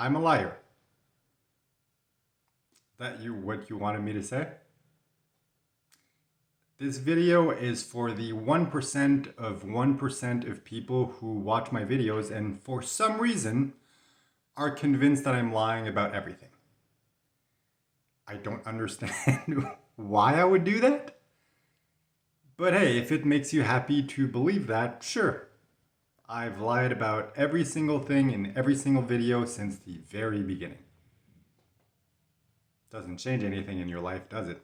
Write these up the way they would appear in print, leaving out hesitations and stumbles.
I'm a liar. That you what you wanted me to say? This video is for the 1% of 1% of people who watch my videos and for some reason are convinced that I'm lying about everything. I don't understand why I would do that. But hey, if it makes you happy to believe that, sure. I've lied about every single thing in every single video since the very beginning. Doesn't change anything in your life, does it?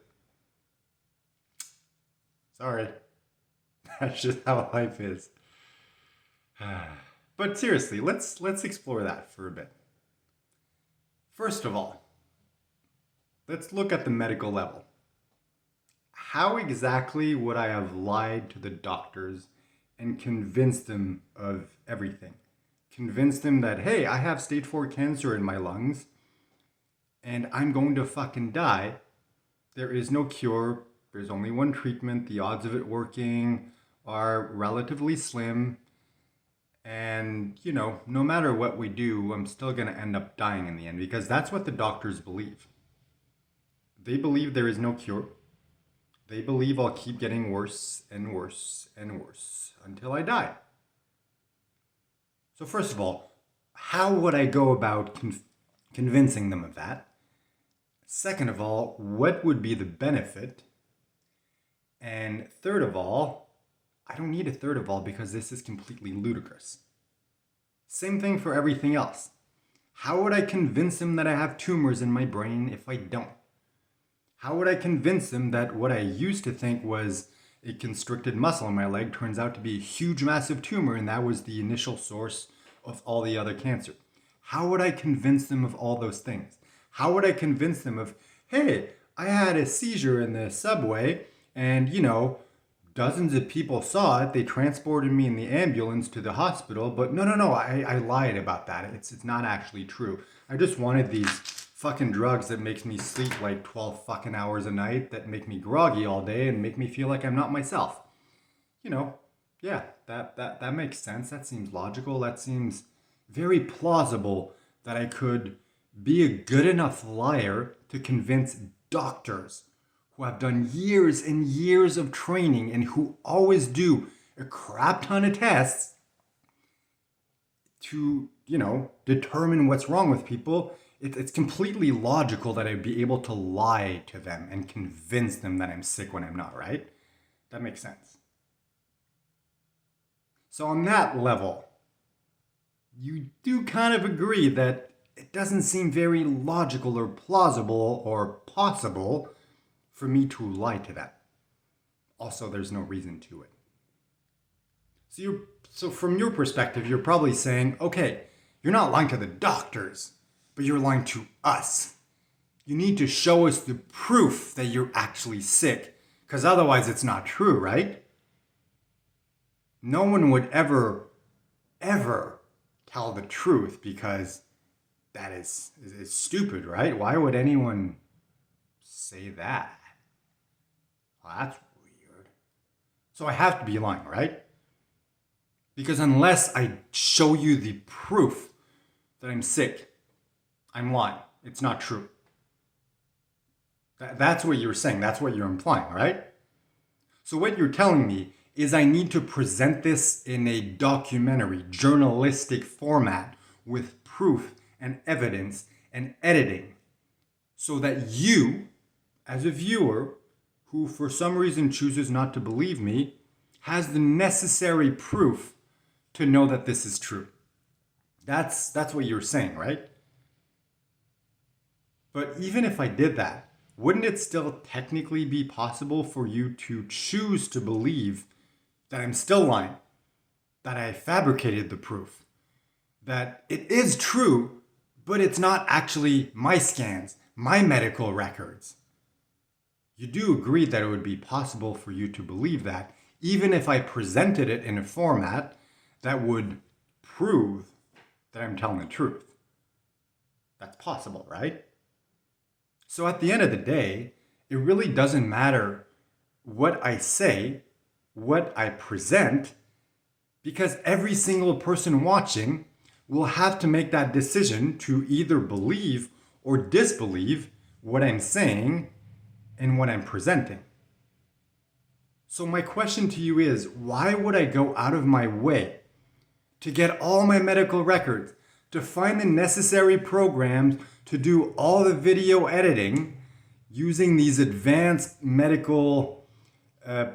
Sorry. That's just how life is. But seriously, let's explore that for a bit. First of all, let's look at the medical level. How exactly would I have lied to the doctors and convinced them of everything? Convinced them that, hey, I have stage 4 cancer in my lungs and I'm going to fucking die. There is no cure. There's only one treatment. The odds of it working are relatively slim. And, no matter what we do, I'm still going to end up dying in the end because that's what the doctors believe. They believe there is no cure. They believe I'll keep getting worse and worse and worse until I die. So first of all, how would I go about convincing them of that? Second of all, what would be the benefit? And third of all, I don't need a third of all because this is completely ludicrous. Same thing for everything else. How would I convince them that I have tumors in my brain if I don't? How would I convince them that what I used to think was a constricted muscle in my leg turns out to be a huge, massive tumor, and that was the initial source of all the other cancer? How would I convince them of all those things? How would I convince them of, hey, I had a seizure in the subway, and, dozens of people saw it. They transported me in the ambulance to the hospital, but no, I lied about that. It's not actually true. I just wanted these fucking drugs that makes me sleep like 12 fucking hours a night, that make me groggy all day and make me feel like I'm not myself. Yeah, that makes sense. That seems logical. That seems very plausible that I could be a good enough liar to convince doctors who have done years and years of training and who always do a crap ton of tests to, determine what's wrong with people. It's completely logical that I'd be able to lie to them and convince them that I'm sick when I'm not, right? That makes sense. So on that level, you do kind of agree that it doesn't seem very logical or plausible or possible for me to lie to them. Also, there's no reason to it. So from your perspective, you're probably saying, okay, you're not lying to the doctors, but you're lying to us. You need to show us the proof that you're actually sick, because otherwise it's not true, right? No one would ever tell the truth because that is stupid, right? Why would anyone say that? Well, that's weird. So I have to be lying, right? Because unless I show you the proof that I'm sick, I'm lying. It's not true. That's what you're saying. That's what you're implying, right? So what you're telling me is I need to present this in a documentary, journalistic format with proof and evidence and editing so that you, as a viewer who for some reason chooses not to believe me, has the necessary proof to know that this is true. That's what you're saying, right? But even if I did that, wouldn't it still technically be possible for you to choose to believe that I'm still lying, that I fabricated the proof, that it is true, but it's not actually my scans, my medical records? You do agree that it would be possible for you to believe that, even if I presented it in a format that would prove that I'm telling the truth. That's possible, right? So at the end of the day, it really doesn't matter what I say, what I present, because every single person watching will have to make that decision to either believe or disbelieve what I'm saying and what I'm presenting. So my question to you is, why would I go out of my way to get all my medical records, to find the necessary programs to do all the video editing using these advanced medical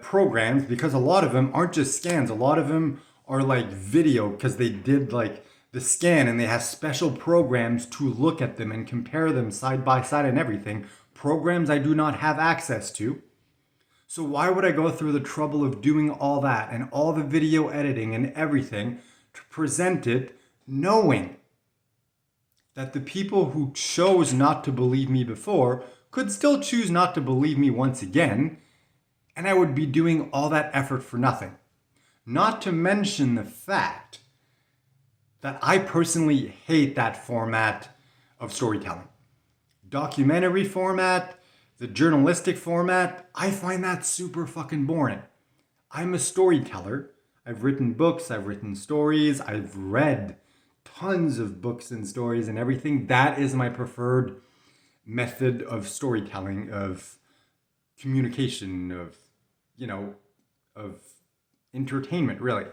programs? Because a lot of them aren't just scans, a lot of them are like video, because they did like the scan and they have special programs to look at them and compare them side by side and everything. Programs I do not have access to. So why would I go through the trouble of doing all that and all the video editing and everything to present it knowing that the people who chose not to believe me before could still choose not to believe me once again, and I would be doing all that effort for nothing? Not to mention the fact that I personally hate that format of storytelling. Documentary format, the journalistic format, I find that super fucking boring. I'm a storyteller. I've written books, I've written stories, I've read tons of books and stories and everything. That is my preferred method of storytelling, of communication, of entertainment, really.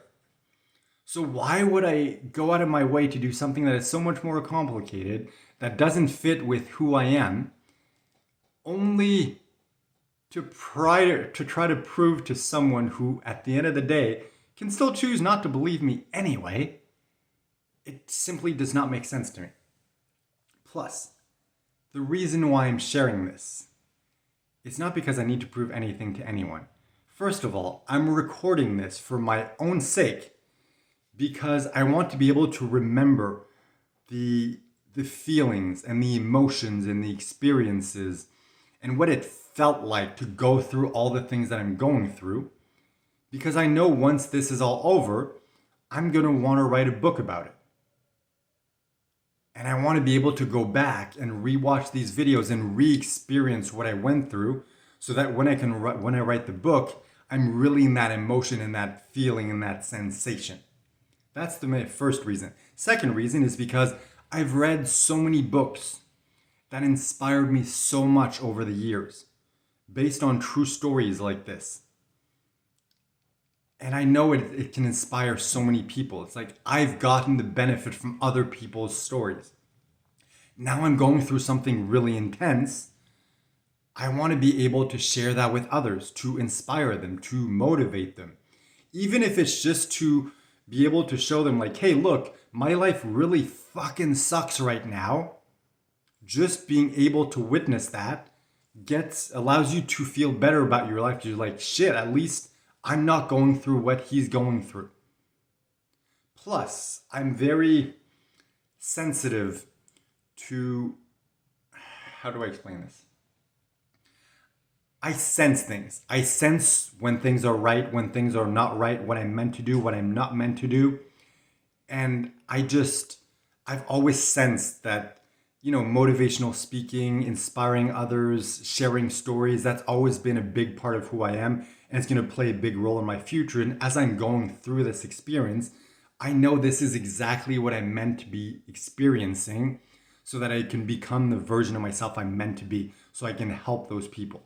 So why would I go out of my way to do something that is so much more complicated, that doesn't fit with who I am, only to try to prove to someone who, at the end of the day, can still choose not to believe me anyway? It simply does not make sense to me. Plus, the reason why I'm sharing this is not because I need to prove anything to anyone. First of all, I'm recording this for my own sake because I want to be able to remember the feelings and the emotions and the experiences and what it felt like to go through all the things that I'm going through. Because I know once this is all over, I'm going to want to write a book about it. And I want to be able to go back and rewatch these videos and re-experience what I went through, so that when I write the book, I'm really in that emotion and that feeling and that sensation. That's the first reason. Second reason is because I've read so many books that inspired me so much over the years, based on true stories like this. And I know it can inspire so many people. It's like I've gotten the benefit from other people's stories. Now I'm going through something really intense. I want to be able to share that with others, to inspire them, to motivate them. Even if it's just to be able to show them like, hey, look, my life really fucking sucks right now. Just being able to witness that allows you to feel better about your life. You're like, shit, at least I'm not going through what he's going through. Plus, I'm very sensitive to, how do I explain this? I sense things. I sense when things are right, when things are not right, what I'm meant to do, what I'm not meant to do. And I've always sensed that, motivational speaking, inspiring others, sharing stories, that's always been a big part of who I am. And it's going to play a big role in my future. And as I'm going through this experience, I know this is exactly what I'm meant to be experiencing, so that I can become the version of myself I'm meant to be, so I can help those people.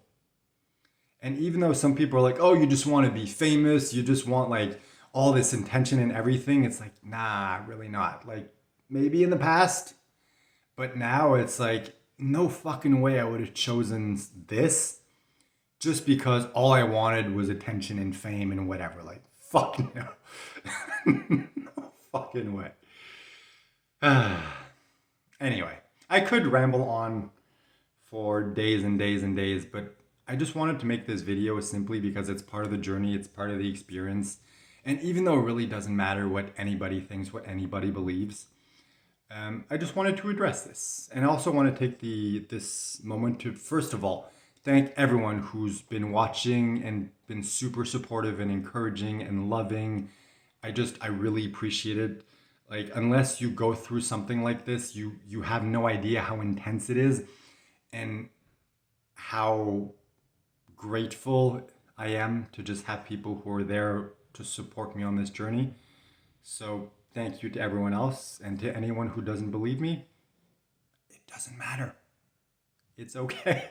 And even though some people are like, oh, you just want to be famous, you just want like all this attention and everything, it's like, nah, really not. Like maybe in the past, but now it's like, no fucking way I would have chosen this just because all I wanted was attention and fame and whatever. Like, fuck no. No fucking way. Anyway, I could ramble on for days and days and days, but I just wanted to make this video simply because it's part of the journey, it's part of the experience. And even though it really doesn't matter what anybody thinks, what anybody believes, I just wanted to address this. And I also want to take this moment to, first of all, thank everyone who's been watching and been super supportive and encouraging and loving. I really appreciate it. Like, unless you go through something like this, you have no idea how intense it is and how grateful I am to just have people who are there to support me on this journey. So thank you to everyone else, and to anyone who doesn't believe me, it doesn't matter. It's okay.